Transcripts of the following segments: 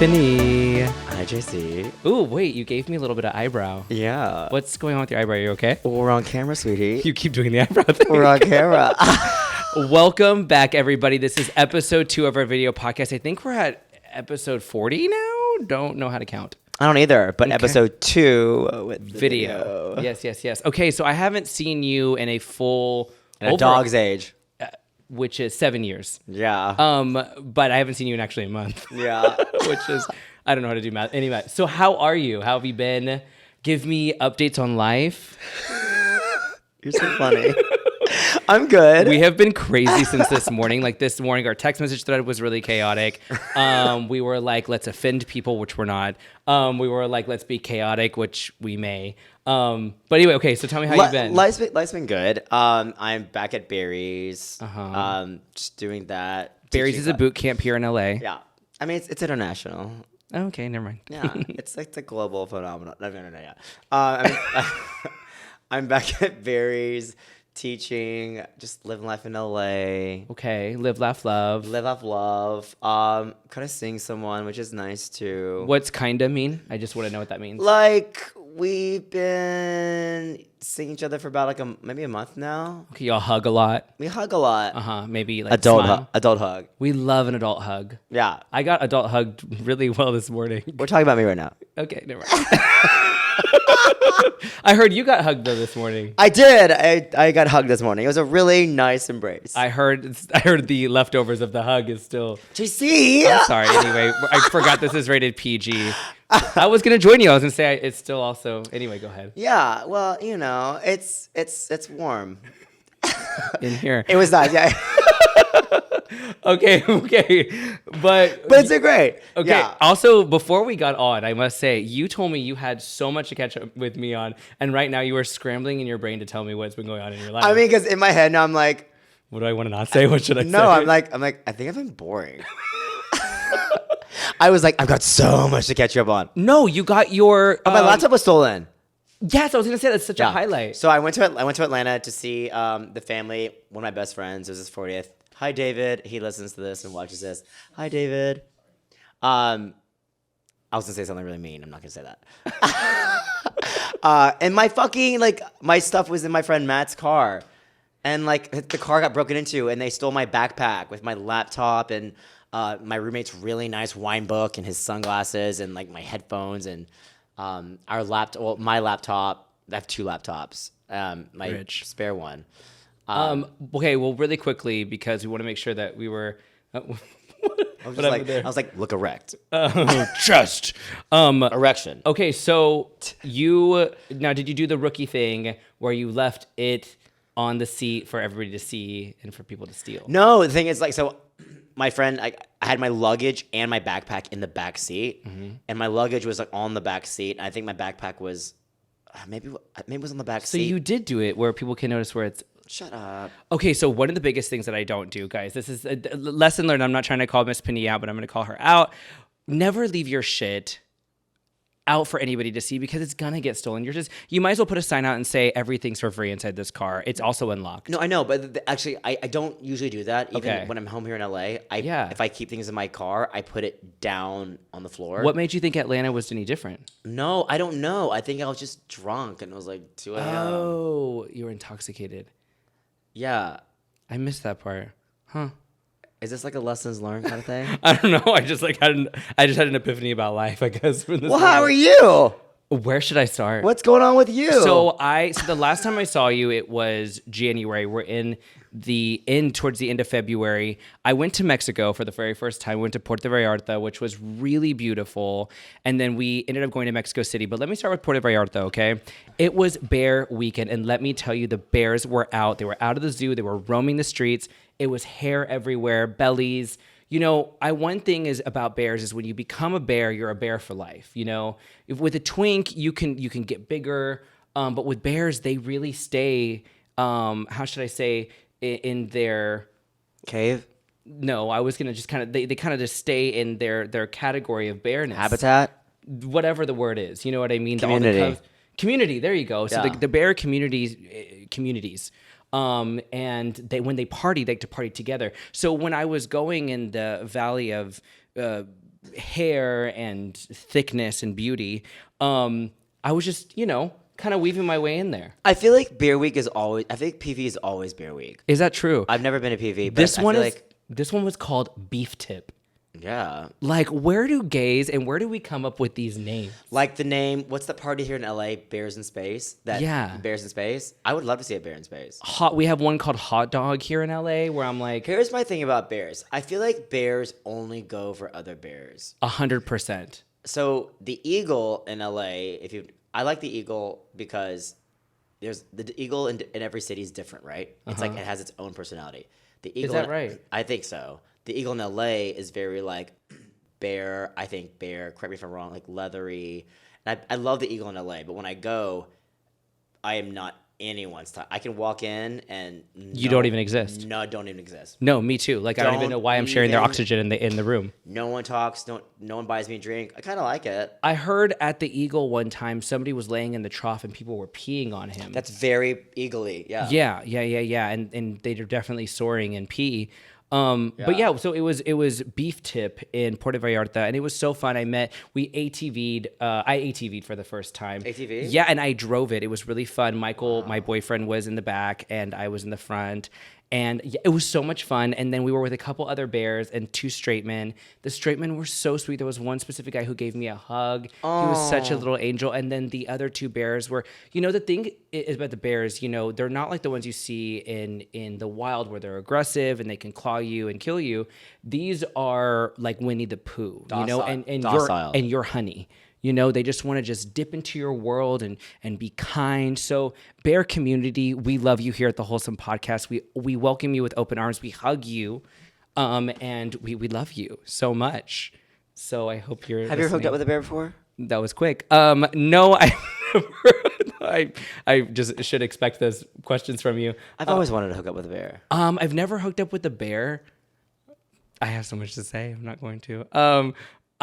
Tiffany. Hi, JC. Ooh, wait, you gave me a little bit of eyebrow. Yeah. What's going on with your eyebrow? Are you okay? We're on camera, sweetie. You keep doing the eyebrow thing. We're on camera. Welcome back, everybody. This is episode 2 of our video podcast. I think we're at episode 40 now. Don't know how to count. I don't either, but Okay. episode 2 with the Video. Yes. Okay, so I haven't seen you in a full... In a dog's age. which is 7 years. Yeah. But I haven't seen you in actually a month. Yeah. Which is... I don't know how to do math. Anyway, so how are you? How have you been? Give me updates on life. You're so funny. I'm good. We have been crazy since this morning. Like this morning, our text message thread was really chaotic. We were like, let's offend people, which we're not. We were like, let's be chaotic, which we may. But anyway, okay, so tell me how you've been. Life's been good. I'm back at Barry's. Uh-huh. Just doing that. Barry's teaching is a boot camp here in LA. Yeah. I mean, it's international. Oh, okay, never mind. Yeah, it's like a global phenomenon. No. I'm back at Barry's teaching, just living life in LA. Okay, live, laugh, love. Live off love. Kind of seeing someone, which is nice too. What's kinda mean? I just want to know what that means. Like we've been seeing each other for about like maybe a month now. Okay, y'all hug a lot. We hug a lot. Maybe like Adult smile. adult hug. We love an adult hug. Yeah. I got adult hugged really well this morning. We're talking about me right now. Okay, never mind. I heard you got hugged though this morning. I did. I got hugged this morning. It was a really nice embrace. I heard the leftovers of the hug is still. JC. I'm sorry. Anyway, I forgot this is rated PG. I was gonna join you. I was gonna say it's still also. Anyway, go ahead. Yeah. Well, it's warm. In here. It was nice. Yeah. Okay. But But it's great. Okay. Yeah. Also, before we got on, I must say, you told me you had so much to catch up with me on, and right now you are scrambling in your brain to tell me what's been going on in your life. I mean, because in my head now I'm like, what do I want to not say? What should I say? no, I'm like, I think I've been boring. I was like, I've got so much to catch you up on. No, you got your. Oh, my laptop was stolen. Yes, I was gonna say that's such a highlight. So I went to Atlanta to see the family. One of my best friends. It was his 40th. Hi, David. He listens to this and watches this. Hi, David. I was gonna say something really mean. I'm not gonna say that. And my fucking my stuff was in my friend Matt's car, and the car got broken into, and they stole my backpack with my laptop and my roommate's really nice wine book and his sunglasses and my headphones and our laptop. Well, my laptop. I have 2 laptops. My Rich. spare one. Okay, well, really quickly because we want to make sure that we were. I was like, look erect. Chest. Erection. Okay, so did you do the rookie thing where you left it on the seat for everybody to see and for people to steal? No, the thing is so my friend, I had my luggage and my backpack in the back seat, and my luggage was on the back seat. And I think my backpack was maybe it was on the back So seat. you did do it where people can notice where it's. Shut up. Okay, so one of the biggest things that I don't do, guys, this is a lesson learned. I'm not trying to call Miss Penny out, but I'm going to call her out. Never leave your shit out for anybody to see because it's going to get stolen. You might as well put a sign out and say everything's for free inside this car. It's also unlocked. No, I know, but actually, I don't usually do that. Even Okay. when I'm home here in LA, Yeah. if I keep things in my car, I put it down on the floor. What made you think Atlanta was any different? No, I don't know. I think I was just drunk and it was like 2 a.m. Oh, you were intoxicated. Yeah. I missed that part. Huh. Is this like a lessons learned kind of thing? I don't know. I just had an epiphany about life, I guess. Well, how are you? Where should I start? What's going on with you? So the last time I saw you, it was January. We're towards the end of February. I went to Mexico for the very first time. Went to Puerto Vallarta, which was really beautiful. And then we ended up going to Mexico City. But let me start with Puerto Vallarta, okay? It was bear weekend. And let me tell you, the bears were out. They were out of the zoo. They were roaming the streets. It was hair everywhere, bellies. One thing is about bears is when you become a bear, you're a bear for life. With a twink, you can get bigger. But with bears, they really stay, how should I say, in their cave? No, I was gonna just they kind of just stay in their category of bareness. Habitat? Whatever the word is, you know what I mean? Community. Community, there you go. So Yeah. the bear communities, and when they party, they like to party together. So when I was going in the valley of hair and thickness and beauty. I was just, kind of weaving my way in there. I feel like Beer Week is always. I think PV is always Beer Week. Is that true? I've never been to PV, but This I one feel is. like This one was called Beef Tip. yeah. Like, where do gays and where do we come up with these names? Like the name. What's the party here in LA? Bears in Space. Yeah. Bears in Space. I would love to see a bear in space. We have one called Hot Dog here in LA where I'm like Here's my thing about bears. I feel like bears only go for other bears. 100%. So the eagle in LA, I like the eagle because there's the eagle in every city is different, right? It's like it has its own personality. The eagle that right? I think so. The eagle in LA is very like bear. I think bear. Correct me if I'm wrong. Like leathery. And I love the eagle in LA, but when I go, I am not anyone's type. I can walk in and You don't even exist. No, don't even exist. No, me too. Like I don't even know why I'm sharing their even- oxygen in the room. No one talks. No one buys me a drink. I kind of like it. I heard at the Eagle one time somebody was laying in the trough and people were peeing on him. That's very eagle-y. Yeah. Yeah. And they're definitely soaring in pee. But yeah, so it was Beef Tip in Puerto Vallarta, and it was so fun. I ATV'd for the first time. ATV? Yeah, and I drove it. It was really fun. Michael, my boyfriend, was in the back, and I was in the front. And yeah, it was so much fun. And then we were with a couple other bears and 2 straight men. The straight men were so sweet. There was one specific guy who gave me a hug. He was such a little angel. And then the other 2 bears were, the thing is about the bears, they're not like the ones you see in the wild where they're aggressive and they can claw you and kill you. These are like Winnie the Pooh, Docile. and Docile. your honey. They just want to just dip into your world and be kind. So, bear community, we love you here at the Wholesome Podcast. We welcome you with open arms. We hug you, and we love you so much. So I hope you're. Have you ever hooked up with a bear before? That was quick. No, I never. I just should expect those questions from you. I've always wanted to hook up with a bear. I've never hooked up with a bear. I have so much to say. I'm not going to.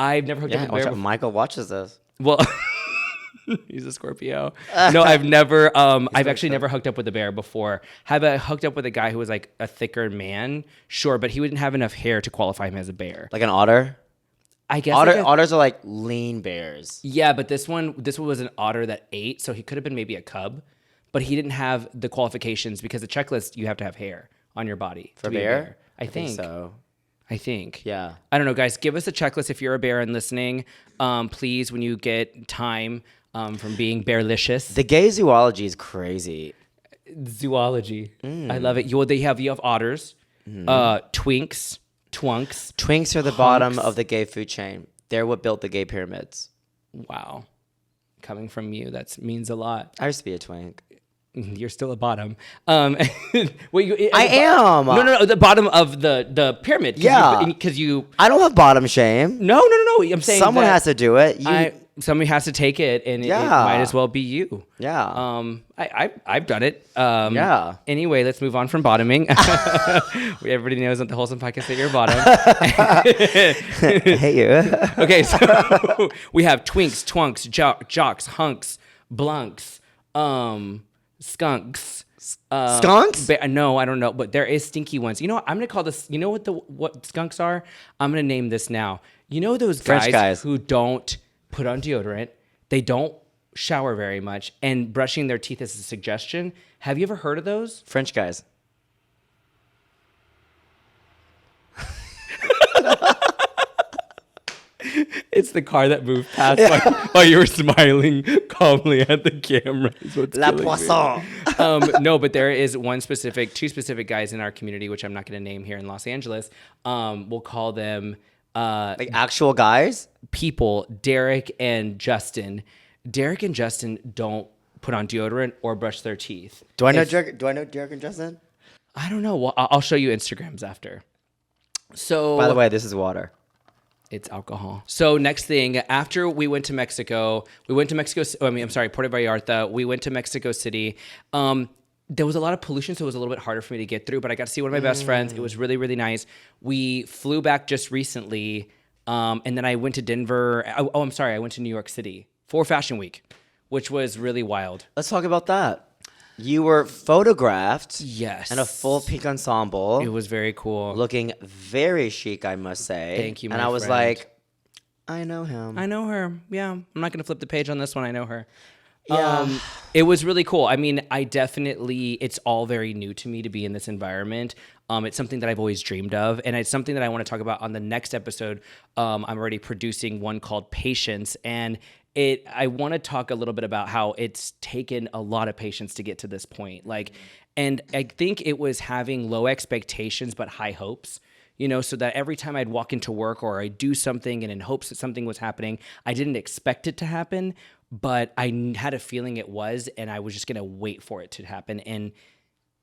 I've never hooked up with a watch bear. out. Michael watches this. Well, he's a Scorpio. No, I've never. I've actually never hooked up with a bear before. Have I hooked up with a guy who was like a thicker man? Sure, but he wouldn't have enough hair to qualify him as a bear. Like an otter? I guess Otters are like lean bears. Yeah, but this one was an otter that ate, so he could have been maybe a cub, but he didn't have the qualifications because the checklist you have to have hair on your body For to a be bear? I think so. I think. Yeah. I don't know, guys. Give us a checklist if you're a bear and listening. Please, when you get time from being bearlicious. The gay zoology is crazy. Zoology. I love it. You have otters, twinks, twunks. Twinks are the bottom of the gay food chain. They're what built the gay pyramids. Wow. Coming from you, that means a lot. I used to be a twink. You're still a bottom. Wait, I am. No. The bottom of the pyramid. Yeah. Because you. I don't have bottom shame. No. I'm saying someone that has to do it. somebody has to take it, and it Yeah. might as well be you. Yeah. I've done it. Yeah. Anyway, let's move on from bottoming. Everybody knows on the Wholesome Podcast that you're bottom. I hate you. Okay, so we have twinks, twunks, jocks, hunks, blunks, skunks. Skunks? No, I don't know, but there is stinky ones. You know what? I'm gonna call this. You know what skunks are? I'm gonna name this now. You know those French guys who don't put on deodorant, they don't shower very much, and brushing their teeth is a suggestion. Have you ever heard of those? French guys. It's the car that moved past while you were smiling calmly at the camera. Is what's La killing me. Poisson. No, but there is two specific guys in our community, which I'm not going to name here in Los Angeles. We'll call them Like actual guys? people, Derek and Justin. Derek and Justin don't put on deodorant or brush their teeth. Do I know Derek and Justin? I don't know. Well, I'll show you Instagrams after. So, By the way, this is water. it's alcohol. So next thing, after we went to Mexico, Puerto Vallarta. We went to Mexico City. There was a lot of pollution, so it was a little bit harder for me to get through, but I got to see one of my best friends. It was really, really nice. We flew back just recently, and then I went to Denver. I went to New York City for Fashion Week, which was really wild. Let's talk about that. You were photographed. Yes. In a full pink ensemble. It was very cool. Looking very chic, I must say. Thank you, And my I was friend. like, I know him. I know her. Yeah. I'm not going to flip the page on this one. I know her. Yeah. It was really cool. I mean, it's all very new to me to be in this environment. It's something that I've always dreamed of, and it's something that I want to talk about on the next episode. I'm already producing one called Patience, and I want to talk a little bit about how it's taken a lot of patience to get to this point. And I think it was having low expectations but high hopes. So that every time I'd walk into work or I'd do something and in hopes that something was happening, I didn't expect it to happen, but I had a feeling it was, and I was just going to wait for it to happen. And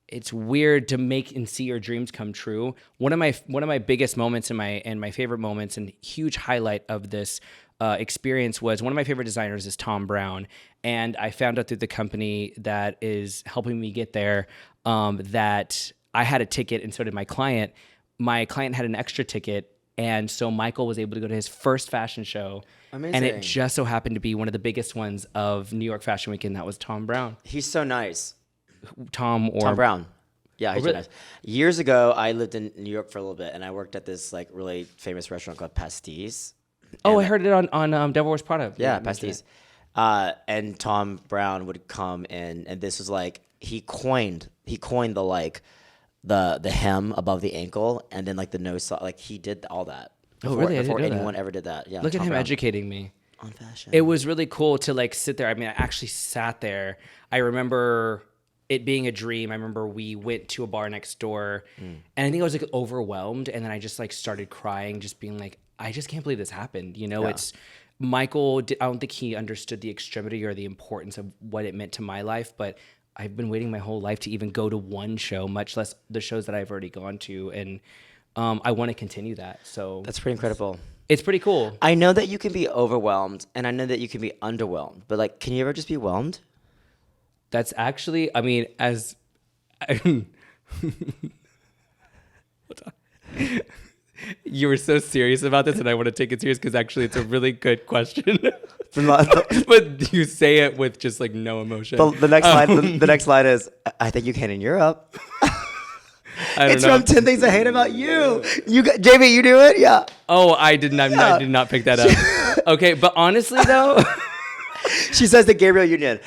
it's weird to make and see your dreams come true. One of my biggest moments and my favorite moments and huge highlight of this experience was one of my favorite designers is Tom Brown, and I found out through the company that is helping me get there that I had a ticket, and so did my client. My client had an extra ticket, and so Michael was able to go to his first fashion show. Amazing. And it just so happened to be one of the biggest ones of New York Fashion Week, and that was Tom Brown. He's so nice. Tom Brown. Yeah, he's really? really nice. Years ago, I lived in New York for a little bit, and I worked at this really famous restaurant called Pastis. Oh, I heard it on Devil Wears Prada. Yeah, Pastis. And Tom Brown would come in, and this was he coined the hem above the ankle, and then the nose he did all that. Oh, really? Before I didn't know anyone that. ever did that. Yeah. Look at Tom him Brown. educating me. On fashion. It was really cool to sit there. I mean, I actually sat there. I remember it being a dream. I remember we went to a bar next door, and I think I was overwhelmed, and then I just started crying, just being I just can't believe this happened. It's Michael. I don't think he understood the extremity or the importance of what it meant to my life, but I've been waiting my whole life to even go to one show, much less the shows that I've already gone to, and I want to continue that. So That's pretty incredible. It's pretty cool. I know that you can be overwhelmed, and I know that you can be underwhelmed, but can you ever just be whelmed? That's actually, I mean, as you were so serious about this, and I want to take it serious because actually it's a really good question. But you say it with just no emotion. The next line, the next line is, "I think you can in Europe." It's from 10 Things I Hate About You. Jamie, you do it? Yeah. Oh, I did not. Yeah. I did not pick that up. Okay, but honestly though, she says to Gabriel Union.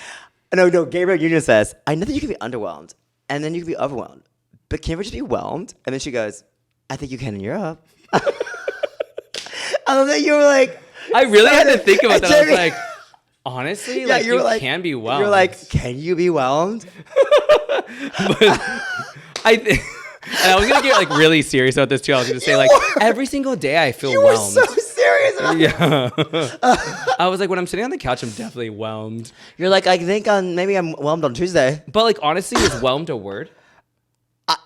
No, Gabriel Union says, "I know that you can be underwhelmed, and then you can be overwhelmed, but can you ever just be whelmed?" And then she goes, "I think you can in Europe." I love that you were I really had to think about that. Jamie, I was honestly, yeah, you can be whelmed. You're can you be whelmed? And I was gonna get really serious about this too. I was gonna say every single day I feel You were whelmed. so serious about it. Yeah. I was when I'm sitting on the couch, I'm definitely whelmed. You're I think maybe I'm whelmed on Tuesday. But honestly, is whelmed a word?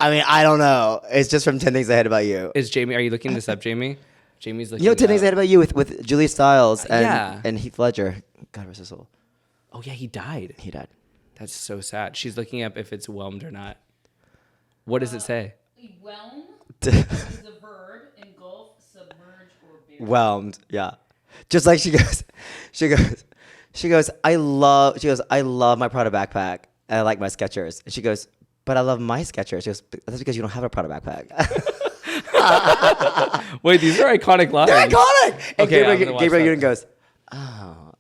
I mean, I don't know. It's just from 10 Things I Hate About You. Is Jamie? Are you looking this up, Jamie? Jamie's looking. 10 Things I Hate About You with Julia Stiles and Yeah. and Heath Ledger. God rest his soul. Oh yeah, he died. He died. That's so sad. She's looking up if it's whelmed or not. What does it say? Whelm is a verb, engulf, submerge, or bury. Whelmed, yeah. Just like she goes, I love my Prada backpack and I like my Skechers. And she goes, but I love my Skechers. She goes, that's because you don't have a Prada backpack. Wait, these are iconic lines. They're iconic. And Okay, I'm gonna watch Gabriel that. Union goes, oh.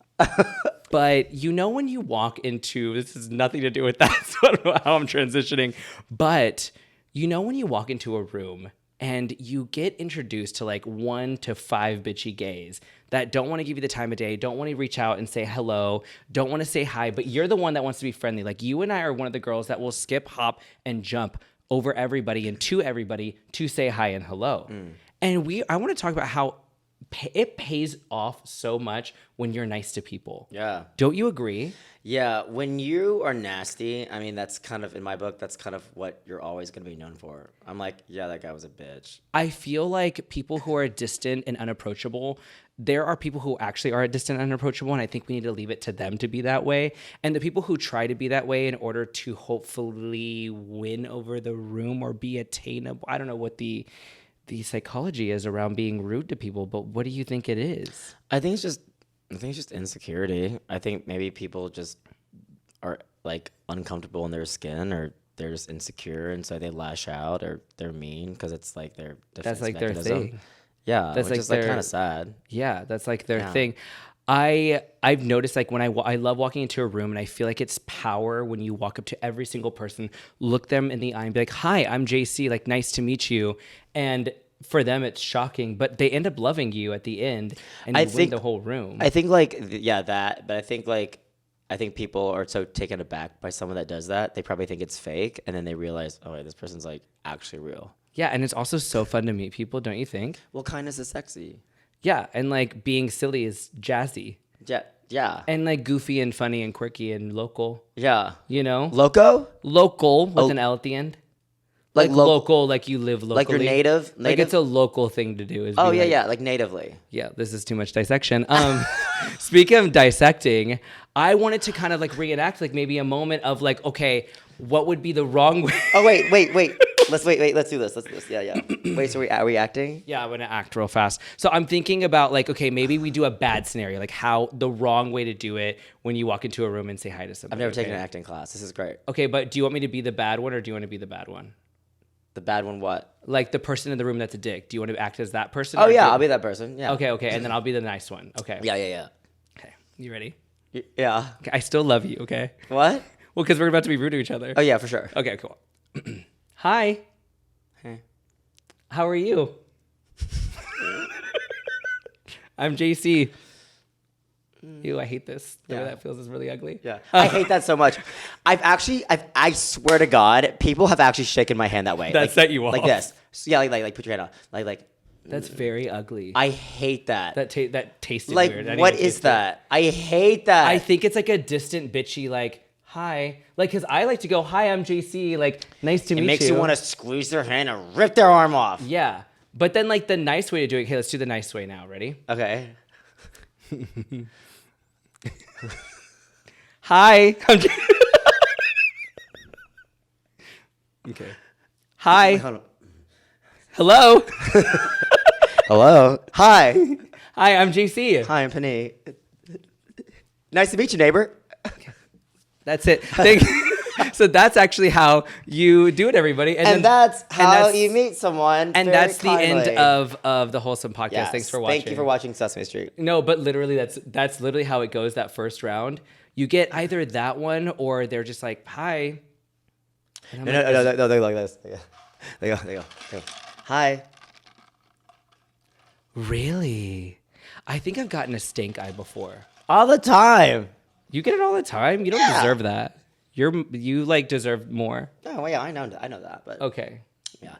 But when you walk into, this has nothing to do with that, so I don't know how I'm transitioning, but when you walk into a room and you get introduced to 1 to 5 bitchy gays that don't want to give you the time of day, don't want to reach out and say hello, don't want to say hi, but you're the one that wants to be friendly. You and I are one of the girls that will skip, hop, and jump over everybody and to everybody to say hi and hello. And I want to talk about how it pays off so much when you're nice to people. Yeah. Don't you agree? Yeah, when you are nasty, I mean, that's kind of, in my book, that's kind of what you're always going to be known for. I'm yeah, that guy was a bitch. I feel like people who are distant and unapproachable, there are people who actually are distant and unapproachable, and I think we need to leave it to them to be that way. And the people who try to be that way in order to hopefully win over the room or be attainable, I don't know what the psychology is around being rude to people, but what do you think it is? I think it's just insecurity. I think maybe people just are uncomfortable in their skin, or they're just insecure, and so they lash out or they're mean because it's their defense That's their mechanism. thing. Yeah, That's which like is like their- kind of sad. Yeah, that's like their Yeah. thing. I've noticed like when I love walking into a room and I feel like it's power when you walk up to every single person, look them in the eye and be like, "Hi, I'm JC. Like, nice to meet you." And for them, it's shocking, but they end up loving you at the end, and you win the whole room. I think like that, but I think people are so taken aback by someone that does that. They probably think it's fake, and then they realize, oh wait, this person's like actually real. Yeah, and it's also so fun to meet people, don't you think? Well, kindness is sexy. Yeah, and like being silly is jazzy, Yeah. and like goofy and funny and quirky and local. Yeah. You know, Loco? local with an L at the end. Like local, like you live locally. Like you're native? Like it's a local thing to do. Is Oh be yeah, like, yeah, like natively. Yeah, this is too much dissection. Speaking of dissecting, I wanted to kind of like reenact like maybe a moment of like, okay, what would be the wrong way? Oh wait. Let's do this. Yeah. Wait, so are we acting? Yeah, I'm gonna act real fast. So I'm thinking about like, okay, maybe we do a bad scenario, like how the wrong way to do it when you walk into a room and say hi to somebody. I've never okay? taken an acting class. This is great. Okay, but do you want me to be the bad one or do you want to be the bad one? The bad one what? Like the person in the room that's a dick. Do you want to act as that person? Oh or yeah, do- I'll be that person. Yeah. Okay, and then I'll be the nice one. Okay. Yeah. Okay. You ready? Yeah. Okay, I still love you, okay? What? Well, because we're about to be rude to each other. Oh yeah, for sure. Okay, cool. Hi. Hey. How are you? I'm JC. Ew, I hate this. The way Yeah. that feels is really ugly. Yeah. I hate that so much. I swear to God, people have actually shaken my hand that way. That set you off. Like this. So, yeah, like put your hand out. Like That's very ugly. I hate that. that tasted like weird. I didn't what even is taste it. that? I hate that. I think it's like a distant, bitchy, like, hi. Like, because I like to go, hi, I'm JC. Like, nice to meet it you. makes you want to squeeze their hand and rip their arm off. Yeah. But then, like, the nice way to do it. Okay, let's do the nice way now. Ready? Okay. Hi. I'm okay. Hi. Hold on. Hello. Hello. Hi. Hi, I'm JC. Hi, I'm Penny. Nice to meet you, neighbor. That's it. So that's actually how you do it, everybody. And that's how you meet someone. And very that's the kindly. end of the Wholesome Podcast. Yes. Thanks for watching. Thank you for watching Sesame Street. No, but literally that's literally how it goes that first round. You get either that one or they're just like, hi. And I'm like, No, they go like this. They go. Hi. really? I think I've gotten a stink eye before. All the time. You get it all the time? You don't Yeah. deserve that. You like deserve more. Oh, yeah, I know that, but Okay. yeah.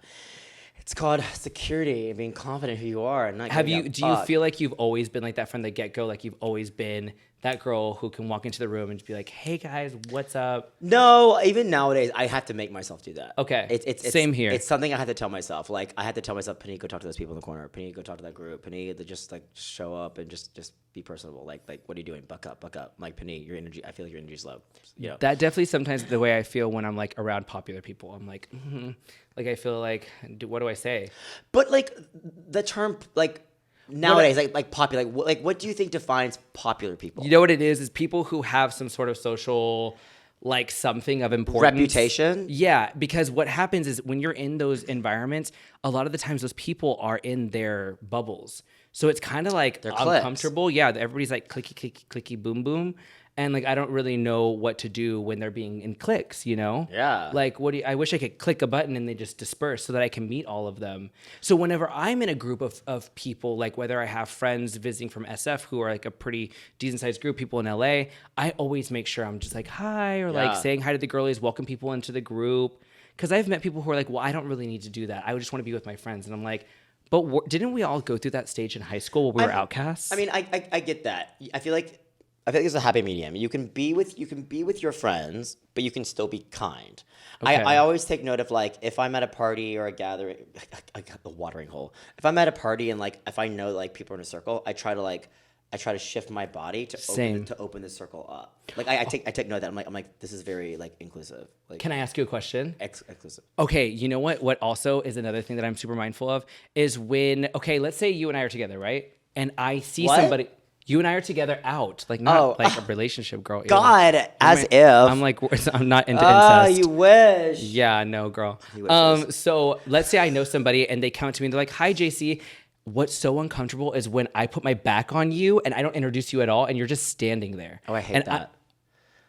It's called security and being confident who you are and not Do giving you a fuck. feel like you've always been like that from the get-go? Like you've always been that girl who can walk into the room and just be like, hey guys, what's up? No, even nowadays, I have to make myself do that. Okay. It's Same here. It's something I have to tell myself. Like I had to tell myself, Penny, go talk to those people in the corner. Penny, go talk to that group. Penny, to just like show up and just be personable. Like what are you doing? Buck up. I'm like, Penny, your energy. I feel like your energy's low. You know. That definitely sometimes the way I feel when I'm like around popular people. I'm like, like I feel like, what do I say? But like the term like nowadays, like popular. Like what do you think defines popular people? You know what it is people who have some sort of social, like something of importance. Reputation? Yeah, because what happens is when you're in those environments, a lot of the times those people are in their bubbles. So it's kind of like They're cliques. uncomfortable. Yeah, everybody's like clicky, clicky, clicky, boom, boom. And like I don't really know what to do when they're being in cliques, you know? Yeah. Like I wish I could click a button and they just disperse so that I can meet all of them. So whenever I'm in a group of people, like whether I have friends visiting from SF who are like a pretty decent sized group, people in LA, I always make sure I'm just like hi or like Yeah. saying hi to the girlies, welcome people into the group. Because I've met people who are like, well, I don't really need to do that. I just want to be with my friends. And I'm like, but didn't we all go through that stage in high school where we were outcasts? I mean, I get that. I feel like it's a happy medium. You can be with your friends, but you can still be kind. Okay. I always take note of like if I'm at a party or a gathering, I got the watering hole. If I'm at a party and like if I know like people are in a circle, I try to shift my body to open the circle up. Like I take note of that. I'm like this is very like inclusive. Like Can I ask you a question? exclusive. Okay, you know what? What also is another thing that I'm super mindful of is when, okay, let's say you and I are together, right? And I see What? somebody, you and I are together out, like not like a relationship, girl. Ew. God, as if I'm like, I'm not into Ah, incest. you wish. Yeah, no, girl. wishes. So let's say I know somebody and they come to me and they're like, hi, JC. what's so uncomfortable is when I put my back on you and I don't introduce you at all and you're just standing there. Oh, I hate that.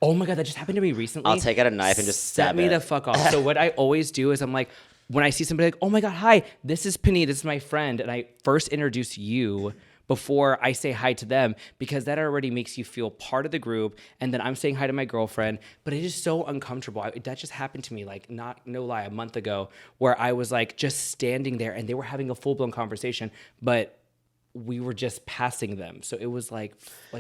Oh my God, that just happened to me recently. I'll take out a knife and just set stab me it. the fuck off. So what I always do is I'm like, when I see somebody like, oh my God, hi, this is Penny, this is my friend. And I first introduce you before I say hi to them, because that already makes you feel part of the group. And then I'm saying hi to my girlfriend, but it is so uncomfortable. That just happened to me, like, no lie, a month ago, where I was like just standing there and they were having a full blown conversation, but we were just passing them. So it was like,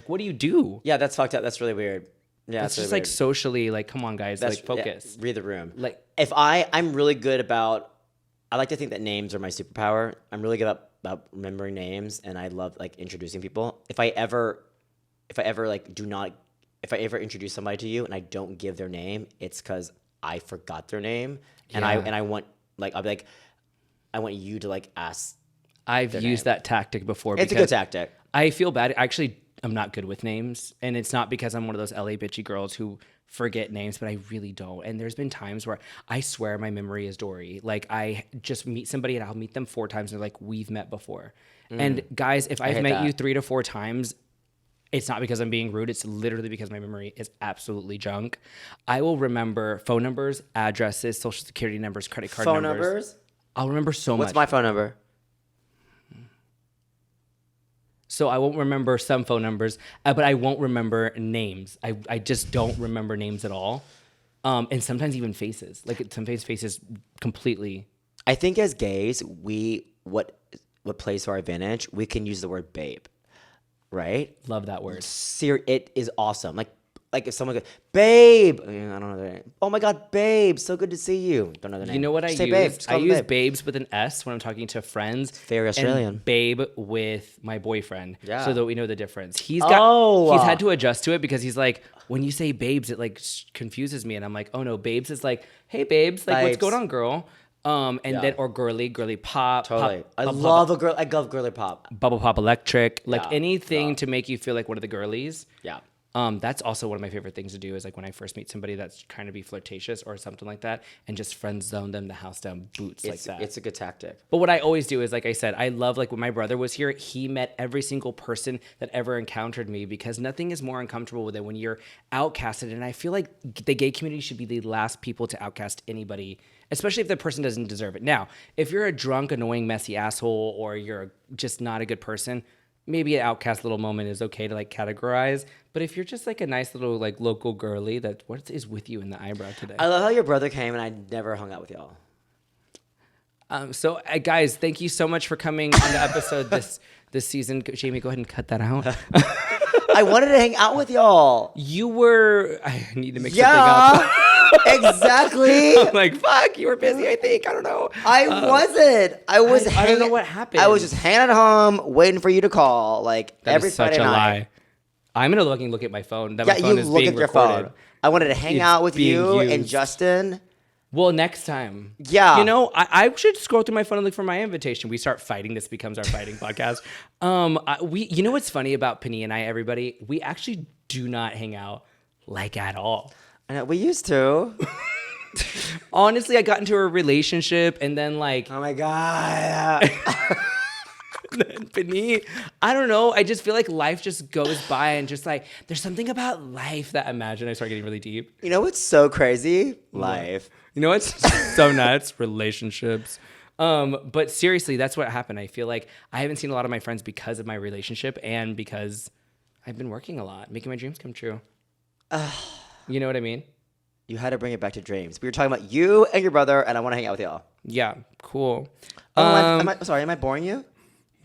what do you do? Yeah, that's fucked up. That's really weird. Yeah, It's that's just really like socially, like, come on, guys, like focus. Yeah, read the room. Like, if I'm really good about. I like to think that names are my superpower. I'm really good about remembering names, and I love like introducing people. If I ever introduce somebody to you and I don't give their name, it's because I forgot their name, and I want like I'll be like, I want you to like ask. I've used that tactic before. It's a good tactic. I feel bad. Actually, I'm not good with names, and it's not because I'm one of those LA bitchy girls who forget names, but I really don't. And there's been times where I swear my memory is Dory. Like, I just meet somebody and I'll meet them 4 times and they're like, we've met before. And guys, if I've met you 3 to 4 times, it's not because I'm being rude. It's literally because my memory is absolutely junk. I will remember phone numbers, addresses, social security numbers, credit card Phone numbers. I'll remember so much. What's my phone number? So I won't remember some phone numbers, but I won't remember names. I just don't remember names at all. And sometimes even faces. Like, sometimes faces completely. I think as gays, what plays to our advantage, we can use the word babe, right? Love that word. It is awesome. Like if someone goes, babe, I don't know their name. Oh my God, babe, so good to see you. Don't know their name. You know what Just I say babe. use? Just I call them use babe. babes with an S when I'm talking to friends. Very Australian. And babe with my boyfriend. Yeah. So that we know the difference. He's had to adjust to it because he's like, when you say babes, it like confuses me. And I'm like, oh no, babes is like, hey babes, like what's going on, girl? Then or girly pop. Totally. Pop, I love girly pop. Bubble pop electric, like Yeah. anything to make you feel like one of the girlies. Yeah. That's also one of my favorite things to do is like when I first meet somebody that's trying to be flirtatious or something like that and just friend zone them the house down boots like that. It's a good tactic. But what I always do is, like I said, I love, like when my brother was here, he met every single person that ever encountered me because nothing is more uncomfortable with it when you're outcasted. And I feel like the gay community should be the last people to outcast anybody, especially if the person doesn't deserve it. Now, if you're a drunk, annoying, messy asshole or you're just not a good person, maybe an outcast little moment is okay to like categorize. But if you're just like a nice little like local girly, that what is with you in the eyebrow today? I love how your brother came and I never hung out with y'all. So guys, thank you so much for coming on the episode this season. Jamie, go ahead and cut that out. I wanted to hang out with y'all. You were. I need to make something up. Exactly. I'm like, fuck, you were busy, I think. I don't know. I wasn't. I don't know what happened. I was just hanging at home waiting for you to call. Like That every is such Friday a night. lie. I'm gonna look at my phone. That Yeah, my phone you is look being at your recorded. phone. I wanted to hang It's out with being you and used. Justin. Well, next time. Yeah. You know, I should scroll through my phone and look for my invitation. We start fighting. This becomes our fighting podcast. You know what's funny about Penny and I, everybody? We actually do not hang out like at all. I know, we used to. Honestly, I got into a relationship and then like Oh my God. Penny, I don't know. I just feel like life just goes by and just like there's something about life that imagine I start getting really deep. You know what's so crazy? Life. You know what's so nuts? Relationships. But seriously, that's what happened. I feel like I haven't seen a lot of my friends because of my relationship and because I've been working a lot, making my dreams come true. You know what I mean? You had to bring it back to dreams. We were talking about you and your brother, and I want to hang out with y'all. Yeah, cool. Oh, sorry, am I boring you?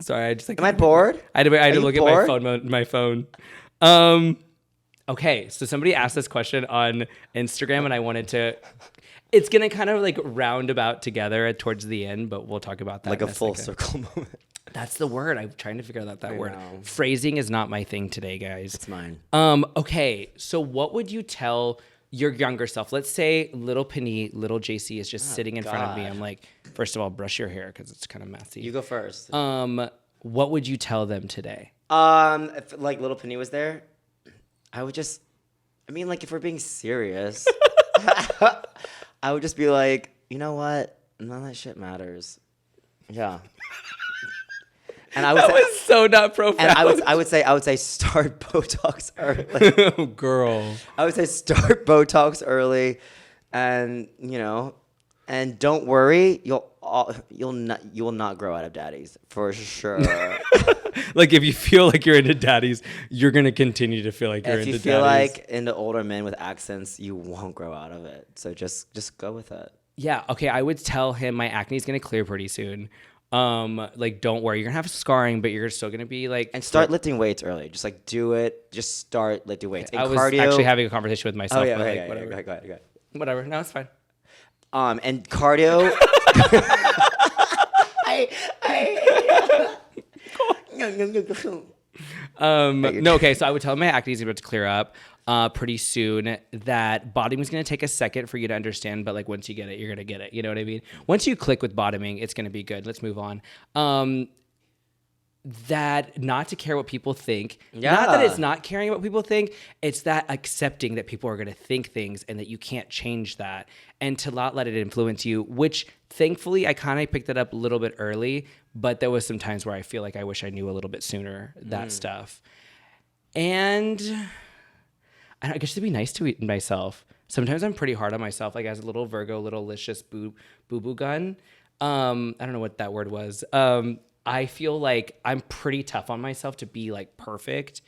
Sorry, I just like. Am I bored? I had to Are you look bored? at my phone. Okay, so somebody asked this question on Instagram, and I wanted to. It's gonna kind of like roundabout together towards the end, but we'll talk about that. Like in a full second. circle moment. That's the word. I'm trying to figure out that word. know. Phrasing is not my thing today, guys. It's mine. Okay, so what would you tell your younger self? Let's say little Penny, little JC is just sitting in front of me. God. I'm like, first of all, brush your hair because it's kind of messy. You go first. What would you tell them today? If like little Penny was there, I would just. I mean, like if we're being serious, I would just be like, you know what? None of that shit matters. Yeah. And I would That say, was so not profound. and I would say start Botox early. Oh, girl. I would say start Botox early, and and don't worry, you will not grow out of daddies for sure. Like if you feel like you're into daddies, you're gonna continue to feel like you're If into you feel daddies. like into older men with accents, you won't grow out of it. So just go with it. Yeah, okay, I would tell him my acne is gonna clear pretty soon. Like don't worry, you're gonna have scarring, but you're still gonna be like And start lifting weights early. Just like do it. Just start lifting weights. And I was cardio. actually having a conversation with myself. Oh yeah, but okay, like, yeah, whatever. go ahead. Whatever. No, it's fine. And cardio. No, okay, so I would tell him my acne is about to clear up pretty soon. That bottoming is going to take a second for you to understand, but like once you get it, you're going to get it. You know what I mean? Once you click with bottoming, it's going to be good. Let's move on. That not to care what people think. Yeah. Not that it's not caring what people think. It's that accepting that people are going to think things and that you can't change that, and to not let it influence you, which thankfully I kind of picked it up a little bit early, but there was some times where I feel like I wish I knew a little bit sooner that stuff. And I guess to be nice to myself. Sometimes I'm pretty hard on myself, like as a little Virgo, little licious boo gun. I don't know what that word was. I feel like I'm pretty tough on myself to be like perfect,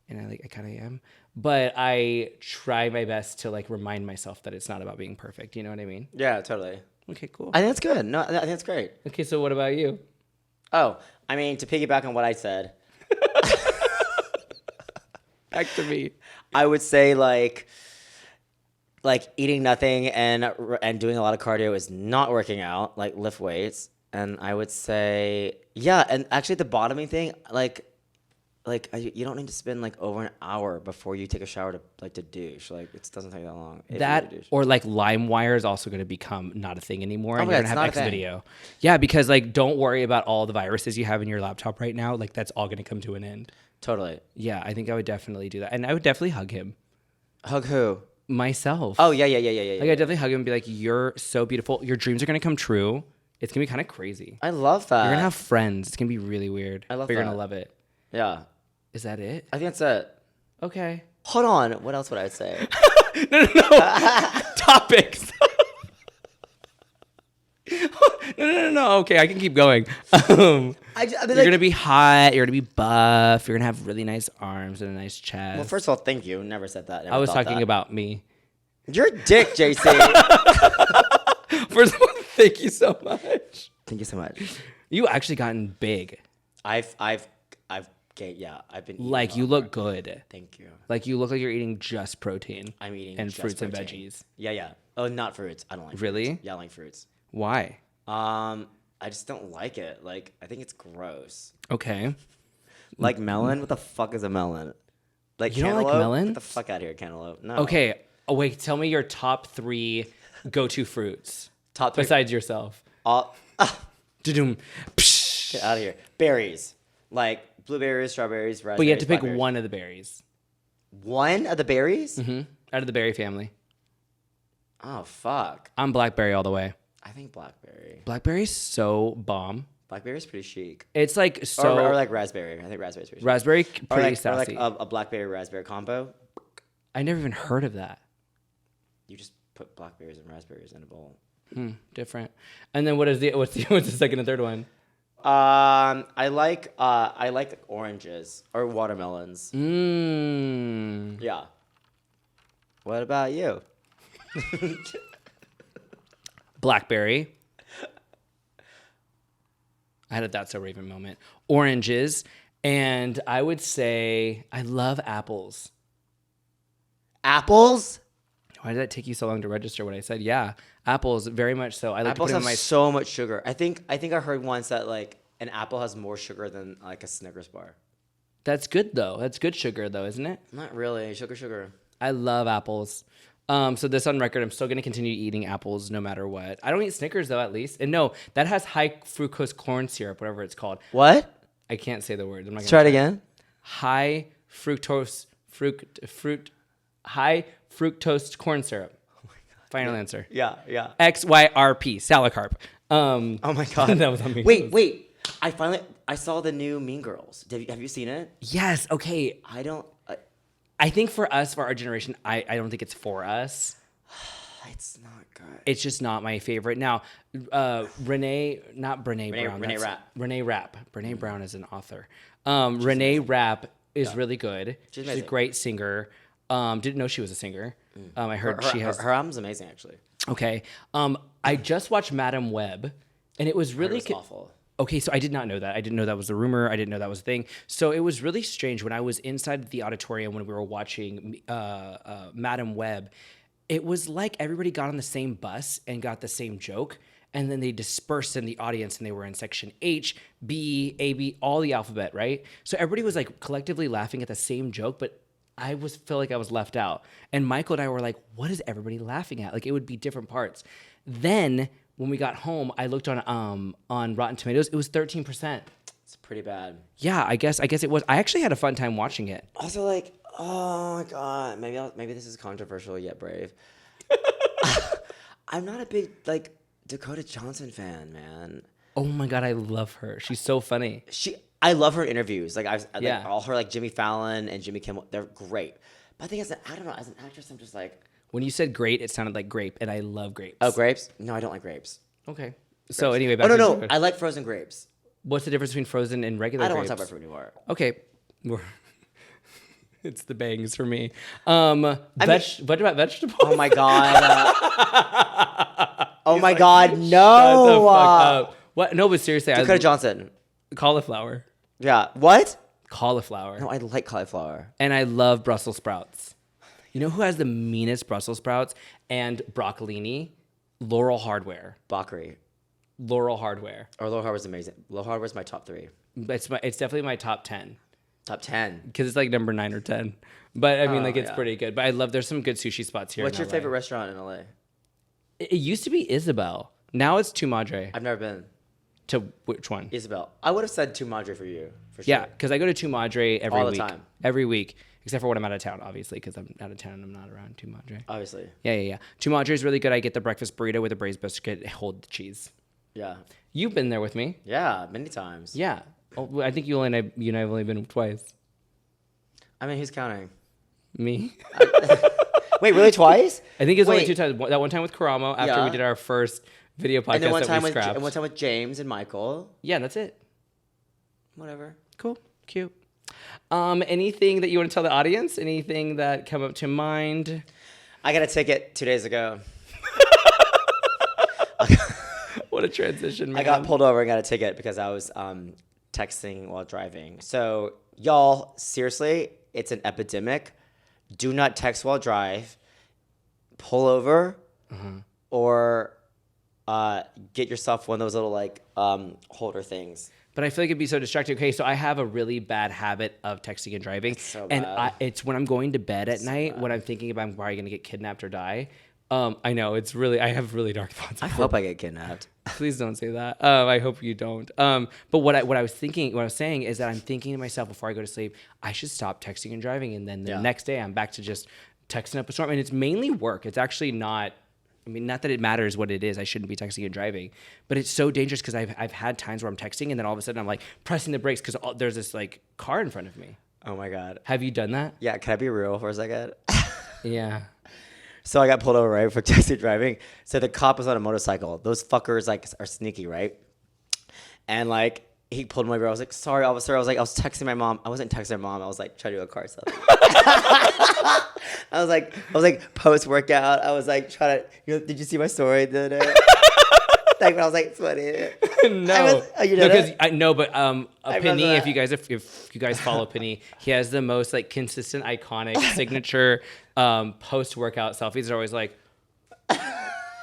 and I kind of am. But I try my best to like remind myself that it's not about being perfect. You know what I mean? Yeah, totally. Okay, cool. I think that's good. No, I think that's great. Okay, so what about you? Oh, I mean, to piggyback on what I said, Back to me. I would say like eating nothing and doing a lot of cardio is not working out. Like lift weights, and I would say yeah. And actually, the bottoming thing, you don't need to spend like over an hour before you take a shower to douche. Like it doesn't take that long. if you That douche. or like LimeWire is also going to become not a thing anymore. Oh And my you're God, going to have it's not a X thing. video. Yeah, because like don't worry about all the viruses you have in your laptop right now. Like that's all going to come to an end. Totally. Yeah, I think I would definitely do that. And I would definitely hug him. Hug who? Myself. Oh yeah. Like I definitely hug him and be like, you're so beautiful. Your dreams are going to come true. It's going to be kind of crazy. I love that. You're going to have friends. It's going to be really weird. I love But you're going that. to love it. Yeah. Is that it? I think that's it. Okay. Hold on. What else would I say? No. Topics. No. Okay, I can keep going. You're gonna be hot. You're gonna be buff. You're gonna have really nice arms and a nice chest. Well, first of all, thank you. Never said that. Never I was thought talking that. about me. You're a dick, JC. First of all, thank you so much. Thank you so much. You actually gotten big. I've been eating Like a you lot look more. good. Thank you. Like you look like you're eating just protein. I'm eating and just fruits and protein. veggies. Yeah. Oh, not fruits. I don't like Really? fruits. Yeah, I don't like fruits. Why? I just don't like it. Like I think it's gross. Okay. Like melon? What the fuck is a melon? Like You don't like cantaloupe? melons? Get the fuck out of here, cantaloupe. No. Okay. Oh wait, tell me your top 3 go-to fruits Top 3. besides yourself. Da-doom. Psh. Get out of here. Berries. Like blueberries, strawberries, raspberries. But you have to pick blackberries. one of the berries. One of the berries? Out of the berry family. Oh fuck. I'm blackberry all the way. I think blackberry. Blackberry's so bomb. Blackberry's pretty chic. It's like so Or like raspberry. I think raspberry's pretty chic. raspberry Or pretty like sassy. a blackberry raspberry combo. I never even heard of that. You just put blackberries and raspberries in a bowl. Different. And then what's the second and third one? I like oranges or watermelons. Yeah. What about you? Blackberry. I had a That's So Raven moment. Oranges. And I would say I love apples. Apples? Why did that take you so long to register when I said, yeah, apples, very much so. I like Apples to put have them in my... so much sugar. I think I heard once that like an apple has more sugar than like a Snickers bar. That's good, though. That's good sugar, though, isn't it? Not really. Sugar. I love apples. So this on record, I'm still going to continue eating apples no matter what. I don't eat Snickers, though, at least. And no, that has high fructose corn syrup, whatever it's called. What? I can't say the word. I'm not Let's gonna try it again. High fructose high fructose corn syrup. Oh my God. Final answer. Yeah. XYRP, Salacarp. Oh my God. That was on me. Wait. I I saw the new Mean Girls. Have you seen it? Yes. Okay. I don't. I think for us, for our generation, I don't think it's for us. It's not good. It's just not my favorite. Now, Renee Brown. Renee Rapp. Renee Rapp. Brene Brown is an author. Renee Rapp is really good. She's a amazing. great singer. Didn't know she was a singer. I heard she has. Her album's amazing, actually. Okay. I just watched Madam Web, and it was really It was awful. Okay, so I did not know that. I didn't know that was a rumor. I didn't know that was a thing. So it was really strange when I was inside the auditorium when we were watching Madam Web. It was like everybody got on the same bus and got the same joke, and then they dispersed in the audience, and they were in section H, B, A, B, all the alphabet, right? So everybody was like collectively laughing at the same joke, but I feel like I was left out. And Michael and I were like, what is everybody laughing at? Like it would be different parts. Then when we got home, I looked on Rotten Tomatoes. It was 13%. It's pretty bad. Yeah, I guess it was. I actually had a fun time watching it. Also, like, oh my god, maybe this is controversial yet brave. I'm not a big like Dakota Johnson fan, man. Oh my god, I love her. She's so funny. I love her interviews. Like Yeah. all her like Jimmy Fallon and Jimmy Kimmel, they're great. But I think I don't know, as an actress, I'm just like, When you said great, it sounded like grape, and I love grapes. oh, grapes? No, I don't like grapes. Okay. So anyway, Oh back no, to no, Dakota. I like frozen grapes. What's the difference between frozen and regular I don't grapes? want to talk about fruit anymore. Okay. It's the bangs for me. What about vegetables? Oh my god. Oh my god, no. Shut the fuck up. What? No, but seriously, Dakota Johnson. cauliflower. Yeah. What? Cauliflower. No, I like cauliflower. And I love Brussels sprouts. You know who has the meanest Brussels sprouts and broccolini? Laurel Hardware. Bakri. Laurel Hardware. Or Low Hardware's amazing. Low Hardware's my top 3. It's definitely my top 10 Top 10. because it's like number 9 or 10. But I mean, like it's yeah. pretty good. But I love. There's some good sushi spots here. What's in your LA. favorite restaurant in LA? It used to be Isabel. Now it's Tu Madre. I've never been. To which one? Isabel. I would have said Tu Madre for you, for sure. Yeah, because I go to Tu Madre every All the week. time. Every week, except for when I'm out of town, obviously, because I'm out of town and I'm not around Tu Madre. Obviously. Yeah. Tu Madre is really good. I get the breakfast burrito with a braised biscuit, hold the cheese. Yeah. You've been there with me. Yeah, many times. Yeah. Oh, I think you and I have only been twice. I mean, who's counting? Me. Wait, really twice? I think it's only Wait. 2 times. That one time with Karamo after Yeah. we did our first video podcast And then one that time we with scrapped. one time with James and Michael. Yeah, that's it. Whatever. Cool. Cute. Anything that you want to tell the audience? Anything that come up to mind? I got a ticket 2 days ago. What a transition, man. I got pulled over and got a ticket because I was texting while driving. So, y'all, seriously, it's an epidemic. Do not text while drive. Pull over or get yourself one of those little like holder things. But I feel like it'd be so distracting. Okay, so I have a really bad habit of texting and driving. so and bad. it's when I'm going to bed at night when I'm thinking about I'm probably going to get kidnapped or die. I know, I have really dark thoughts. I hope I get kidnapped. Please don't say that. I hope you don't. But what I was saying is that I'm thinking to myself before I go to sleep, I should stop texting and driving. And then the next day I'm back to just texting up a storm. And it's mainly work. It's actually not, I mean, not that it matters what it is. I shouldn't be texting and driving, but it's so dangerous because I've had times where I'm texting and then all of a sudden I'm like pressing the brakes because there's this like car in front of me. Oh my God. Have you done that? Yeah, can I be real for a second? Yeah. So I got pulled over, right, for texting driving. So the cop was on a motorcycle. Those fuckers like are sneaky, right? And like he pulled me over. I was like, sorry, officer. I was texting my mom. I wasn't texting my mom. I was like trying to do a car selfie. I was like post workout. I was like trying to. Did you see my story the other day? Like when I was like sweaty. No, You know because that? I know, but remember Penny. that. If you guys follow Penny, he has the most like consistent, iconic signature post workout selfies. They're always like,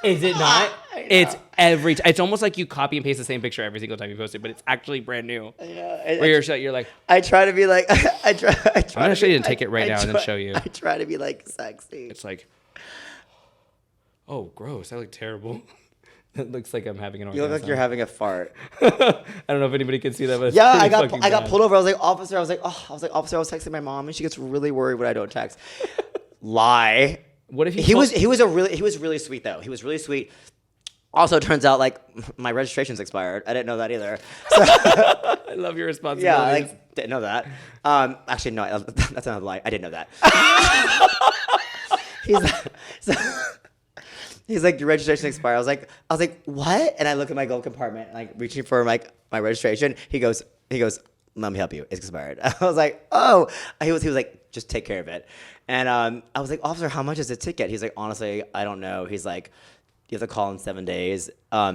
is it not? It's every. It's almost like you copy and paste the same picture every single time you post it, but it's actually brand new. Yeah, Where you're like, I try to be like. I try. I'm gonna show you and take it right now and then show you. I try to be like sexy. It's like, oh, gross! I look terrible. It looks like I'm having an You orgasm. look like you're having a fart. I don't know if anybody can see that, but it's Yeah, pretty I fucking got bad. pulled over. I was like, officer. I was like, officer. I was texting my mom, and she gets really worried when I don't text. Lie. What if He was really sweet though. He was really sweet. Also, turns out like my registration's expired. I didn't know that either. I love your responsibilities. Yeah, like didn't know that. Actually, no, that's another lie. I didn't know that. he's like, so, he's like, your registration expired. I was like, what? And I look at my glove compartment, like reaching for my registration. He goes, let me help you. It's expired. I was like, oh. He was like, just take care of it. And I was like, officer, how much is the ticket? He's like, honestly, I don't know. He's like, you have to call in 7 days.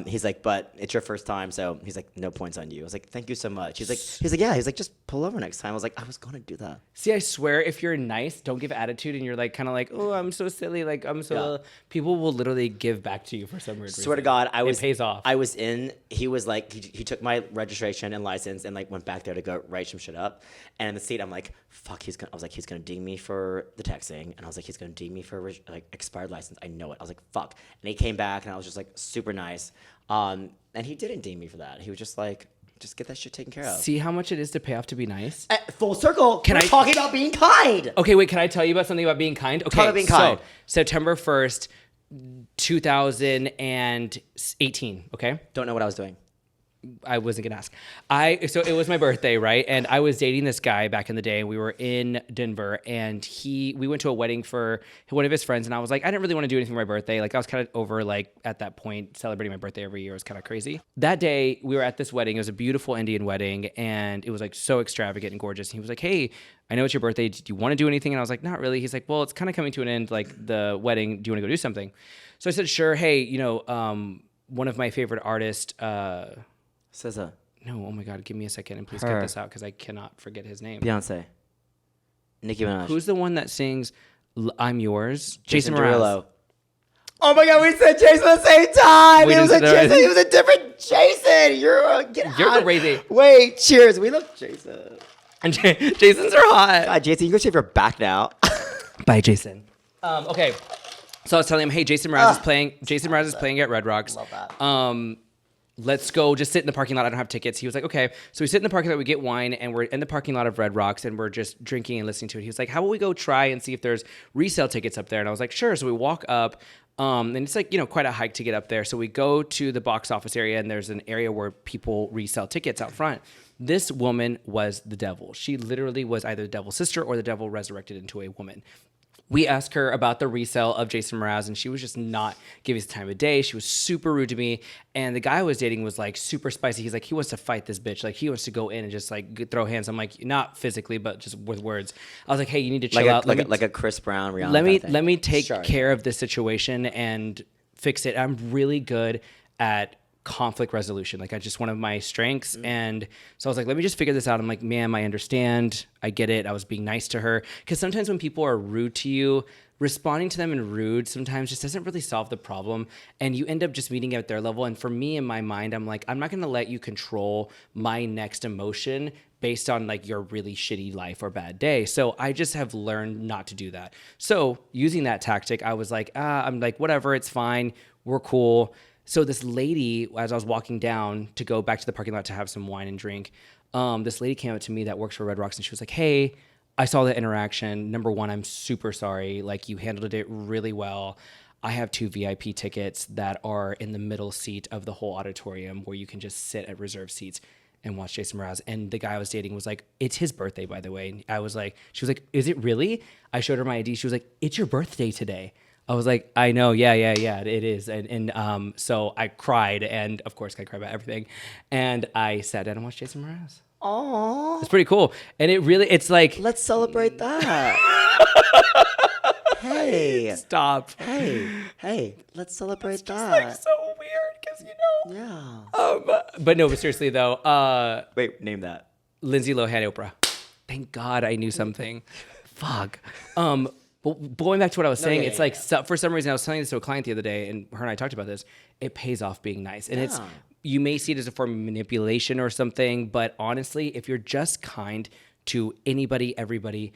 He's like, but it's your first time, so he's like, no points on you. I was like, thank you so much. He's like, yeah. He's like, just pull over next time. I was like, I was gonna do that. See, I swear, if you're nice, don't give attitude, and you're like kind of like, oh, I'm so silly, like I'm so. Yeah. People will literally give back to you for some weird reason. Swear to God, it pays off. I was in. He was like, he took my registration and license and like went back there to go write some shit up. And in the seat, I'm like, fuck, I was like, he's gonna ding me for the texting, and I was like, he's gonna ding me for like expired license. I know it. I was like, fuck. And he came back, and I was just like, super nice. And he didn't ding me for that. He was just like, just get that shit taken care of. See how much it is to pay off to be nice? Full circle. We're talking about being kind. Okay, wait, can I tell you about something about being kind? Okay, talk about being kind. So September 1st, 2018, okay? Don't know what I was doing. I wasn't gonna ask. So it was my birthday, right? And I was dating this guy back in the day, and we were in Denver, and we went to a wedding for one of his friends, and I was like, I didn't really want to do anything for my birthday. Like I was kind of over like at that point celebrating my birthday every year was kind of crazy. That day we were at this wedding. It was a beautiful Indian wedding, and it was like so extravagant and gorgeous. And he was like, hey, I know it's your birthday. Do you want to do anything? And I was like, not really. He's like, well, it's kind of coming to an end, like the wedding. Do you want to go do something? So I said, sure. Hey, one of my favorite artists, SZA. No, oh my God, give me a second and please get this out because I cannot forget his name. Beyonce. Nicki Minaj. Who's the one that sings I'm Yours? Jason Mraz. Derulo. Oh my God, we said Jason at the same time. It was a different Jason. You're crazy. Wait, cheers. We love Jason. Jasons are hot. God, Jason, you can shave your back now. Bye, Jason. Okay. So I was telling him, hey, Jason Mraz is playing. Jason Mraz is playing at Red Rocks. Love that. Let's go just sit in the parking lot. I don't have tickets. He was like, okay. So we sit in the parking lot, we get wine, and we're in the parking lot of Red Rocks, and we're just drinking and listening to it. He was like, how about we go try and see if there's resale tickets up there? And I was like, sure. So we walk up, and it's like, quite a hike to get up there. So we go to the box office area, and there's an area where people resell tickets out front. This woman was the devil. She literally was either the devil's sister or the devil resurrected into a woman. We asked her about the resale of Jason Mraz, and she was just not giving us the time of day. She was super rude to me. And the guy I was dating was like super spicy. He's like, he wants to fight this bitch. Like he wants to go in and just like throw hands. I'm like, not physically, but just with words. I was like, hey, you need to chill out. Like a Chris Brown, Rihanna. Let me take care of this situation and fix it. I'm really good at conflict resolution. Like just one of my strengths. And so I was like, let me just figure this out. I'm like, ma'am, I understand. I get it. I was being nice to her. Because sometimes when people are rude to you, responding to them in rude sometimes just doesn't really solve the problem. And you end up just meeting at their level. And for me, in my mind, I'm like, I'm not going to let you control my next emotion based on like your really shitty life or bad day. So I just have learned not to do that. So using that tactic, I was like, I'm like, whatever, it's fine. We're cool. So this lady, as I was walking down to go back to the parking lot to have some wine and drink, this lady came up to me that works for Red Rocks, and she was like, hey, I saw the interaction. Number one, I'm super sorry. Like, you handled it really well. I have 2 VIP tickets that are in the middle seat of the whole auditorium where you can just sit at reserved seats and watch Jason Mraz. And the guy I was dating was like, it's his birthday, by the way. And I was like, she was like, is it really? I showed her my ID. She was like, it's your birthday today. I was like, I know, yeah, it is. And so I cried, and of course I cried about everything. And I sat down and watched Jason Mraz. Aww. It's pretty cool. And it's like... Let's celebrate that. Hey. Stop. Hey, let's celebrate that. Like so weird, because Yeah. But no, but seriously though. Wait, name that. Lindsay Lohan, Oprah. Thank God I knew something. Fuck. But going back to what I was saying, it's like for some reason I was telling this to a client the other day, and her and I talked about this. It pays off being nice, and it's you may see it as a form of manipulation or something, but honestly, if you're just kind to anybody, everybody,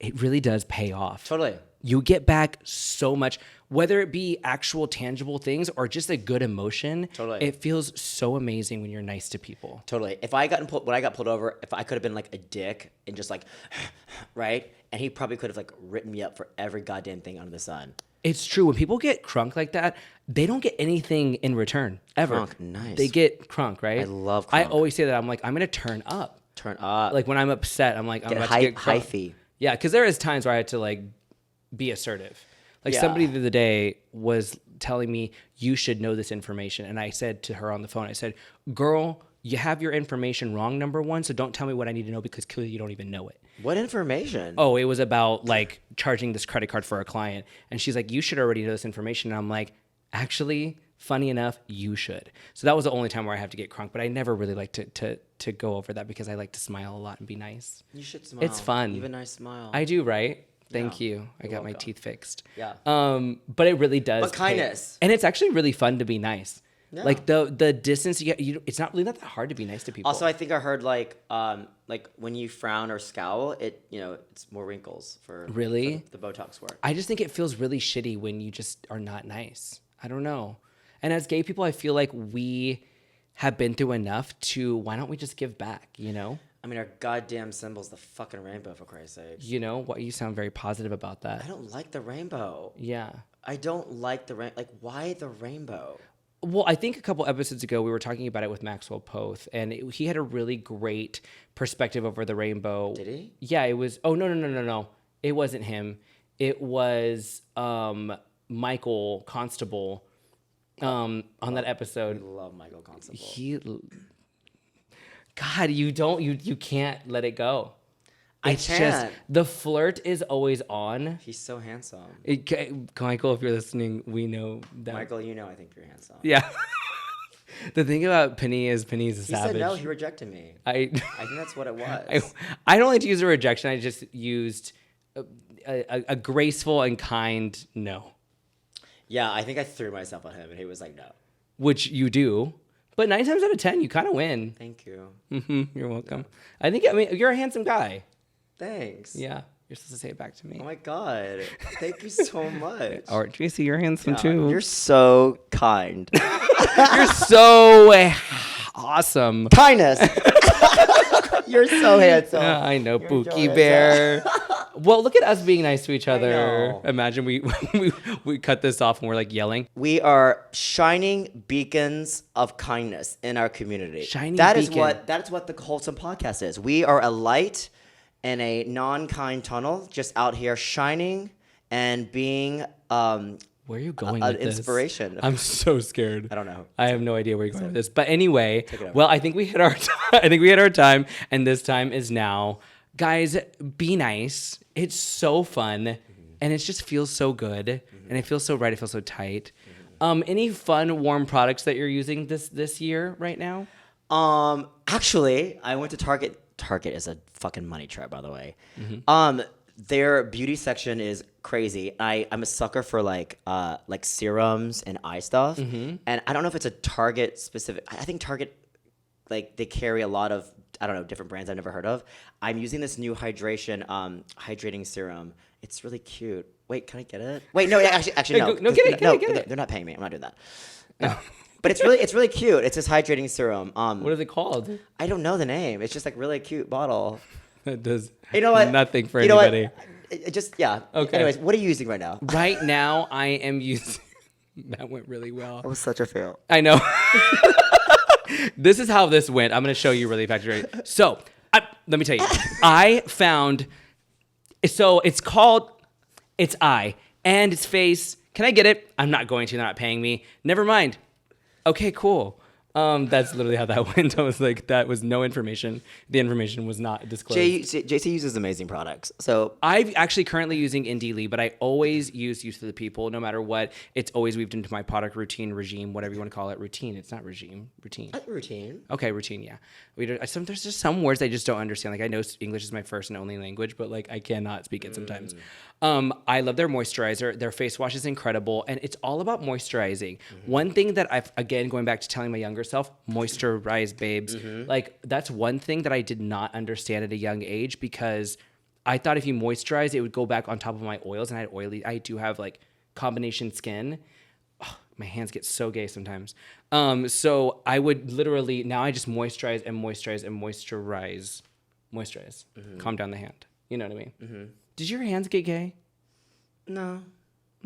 it really does pay off. Totally. You get back so much, whether it be actual tangible things or just a good emotion. Totally. It feels so amazing when you're nice to people. Totally. When I got pulled over, if I could have been like a dick and just like, right? And he probably could have like written me up for every goddamn thing under the sun. It's true. When people get crunk like that, they don't get anything in return ever. Crunk, nice. They get crunk, right? I love I crunk. always say that. I'm like, I'm gonna turn up. Turn up. Like when I'm upset, I'm like, I'm Get about to get crunk. hyphy. Yeah, because there is times where I had to like be assertive. Like Yeah. somebody the other day was telling me you should know this information, and I said to her on the phone, I said, "Girl, you have your information wrong. Number one, so don't tell me what I need to know because clearly you don't even know it." What information? Oh, it was about like charging this credit card for a client, and she's like, "You should already know this information." And I'm like, "Actually, funny enough, you should." So that was the only time where I have to get crunk, but I never really like to go over that because I like to smile a lot and be nice. You should smile. It's fun. You have a nice smile. I do, right? Thank Yeah. you. I got my welcome. teeth fixed. Yeah. But it really does. But kindness. And it's actually really fun to be nice. Yeah. Like the distance you get, it's not really not that hard to be nice to people. Also, I think I heard like when you frown or scowl, it's more wrinkles for Really? for the Botox work. I just think it feels really shitty when you just are not nice. I don't know. And as gay people, I feel like we have been through enough to why don't we just give back, you know? I mean, our goddamn symbol's the fucking rainbow, for Christ's sake. You know, what you sound very positive about that. I don't like the rainbow. Yeah. I don't like the rain. Like, why the rainbow? Well, I think a couple episodes ago we were talking about it with Maxwell Poth, and he had a really great perspective over the rainbow. Did he? Yeah, it was. Oh no! It wasn't him. It was Michael Constable. On that I episode, love Michael Constable. God, you can't let it go. I It's can't. the flirt is always on. He's so handsome. Michael, if you're listening, we know that. Michael, I think you're handsome. Yeah. The thing about Penny is Penny's a He savage. said no. He rejected me. I think that's what it was. I don't like to use a rejection. I just used a graceful and kind no, Yeah, I think I threw myself at him, and he was like, "No, which you do. But 9 times out of 10, you kind of win. thank you, You're welcome. I mean, you're a handsome guy. thanks." Yeah, you're supposed to say it back to me. Oh my god, thank you so much. All right, Tracy, you're handsome Yeah, too. You're so kind. You're so awesome. Kindness. You're so handsome. Yeah, I know, You're Pookie so Bear. Well, look at us being nice to each other. know. Imagine we cut this off and we're like yelling. We are shining beacons of kindness in our community. Shining That is beacon. what the Wholesome Podcast is. We are a light in a non-kind tunnel, just out here shining and being Where are you going an with this? inspiration. I'm so scared. I don't know. I have no idea where you're going with this. But anyway, it over. well, I think we hit our I think we hit our time, and this time is now. Guys, be nice. It's so fun, and it just feels so good, and it feels so right. It feels so tight. Any fun, warm products that you're using this year right now? Actually, I went to Target. Target is a fucking money trap, by the way. Their beauty section is crazy. I'm a sucker for like serums and eye stuff. And I don't know if it's a Target specific. I think Target, like, they carry a lot of, I don't know, different brands I've never heard of. I'm using this new hydrating serum. It's really cute. Wait, can I get it? Wait, no, actually no. No, get it, get it. They're not paying me. I'm not doing that. No. But it's really cute. It's this hydrating serum. What are they called? I don't know the name. It's just like really cute bottle. That does You know what? nothing for You know anybody. What? It just yeah. Okay. Anyways, what are you using right now? Right now, I am using. That went really well. That was such a fail. I know. This is how this went. I'm going to show you really fast. So, let me tell you. I found. So it's called. It's eye and it's face. Can I get it? I'm not going to. They're not paying me. Never mind. Okay, cool. That's literally how that went. I was like, that was no information. The information was not disclosed. JC uses amazing products. So I'm actually currently using Indie but I always use Use to the People, no matter what. It's always weaved into my product routine, regime, whatever you want to call it. Routine. It's not regime. Routine. routine. Okay, routine. Yeah. There's just some words I just don't understand. Like I know English is my first and only language, but like I cannot speak it sometimes. I love their moisturizer. Their face wash is incredible, and it's all about moisturizing. One thing that I've, again, going back to telling my younger self, moisturize, babes. Like that's one thing that I did not understand at a young age because I thought if you moisturize, it would go back on top of my oils, and I do have like combination skin. Oh, my hands get so gay sometimes. So I would literally, now I just moisturize and moisturize and moisturize. Moisturize. Calm down the hand. You know what I mean? Did your hands get gay? No.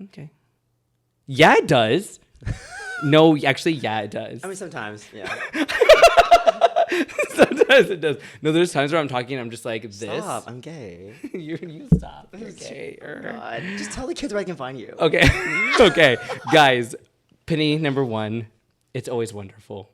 Okay. Yeah, it does. No, actually, yeah, it does. I mean, sometimes, yeah. Sometimes it does. No, there's times where I'm talking and I'm just like, this. Stop, I'm gay. You stop. You're gay. God, just tell the kids where I can find you. Okay. Okay. Guys, Penny, number 1, it's always wonderful.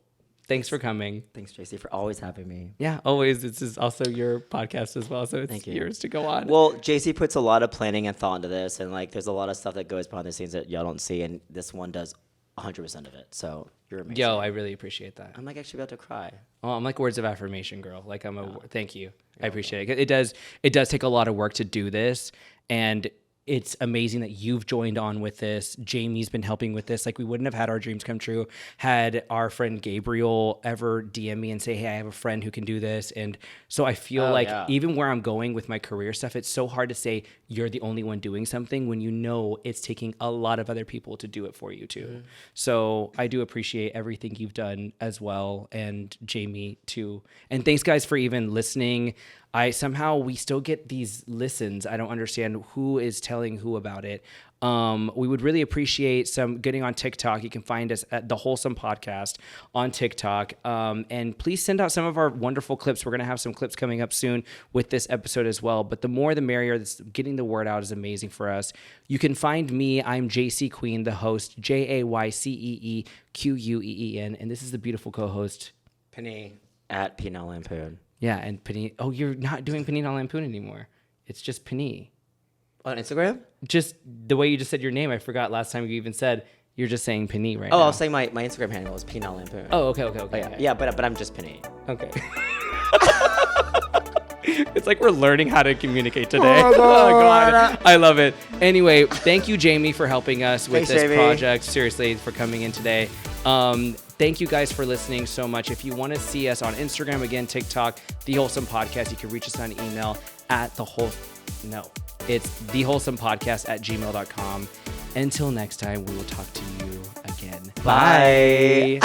Thanks for coming. Thanks, JC, for always having me. Yeah, always. This is also your podcast as well, so it's Thank you. yours to go on. Well, JC puts a lot of planning and thought into this, and like, there's a lot of stuff that goes behind the scenes that y'all don't see, and this one does 100% of it. So you're amazing. Yo, I really appreciate that. I'm like actually about to cry. Oh, I'm like words of affirmation, girl. Like thank you. I appreciate it. It does take a lot of work to do this, and it's amazing that you've joined on with this. Jamie's been helping with this. Like, we wouldn't have had our dreams come true had our friend Gabriel ever DM me and say, hey, I have a friend who can do this. And so I feel even where I'm going with my career stuff, it's so hard to say you're the only one doing something when you know it's taking a lot of other people to do it for you too. Mm-hmm. So I do appreciate everything you've done as well, and Jamie too. And thanks guys for even listening. We still get these listens. I don't understand who is telling who about it. We would really appreciate some getting on TikTok. You can find us at The Wholesome Podcast on TikTok. And please send out some of our wonderful clips. We're going to have some clips coming up soon with this episode as well. But the more the merrier. Getting the word out is amazing for us. You can find me. I'm JC Queen, the host, JayceeQueen. And this is the beautiful co-host, Penny at Penal Lampoon. Yeah, and Penny. Oh, you're not doing Penny Lampoon anymore. It's just Penny. On Instagram? Just the way you just said your name, I forgot last time you even said you're just saying Penny right now. now. I was saying my Instagram handle is Penal Lampoon. Oh, okay. Yeah, but I'm just Penny. Okay. It's like we're learning how to communicate today. Oh, God. I love it. Anyway, thank you, Jamie, for helping us with this project. Seriously, for coming in today. Thank you guys for listening so much. If you want to see us on Instagram, again, TikTok, The Wholesome Podcast, you can reach us on email at it's thewholesomepodcast@gmail.com. Until next time, we will talk to you again. Bye.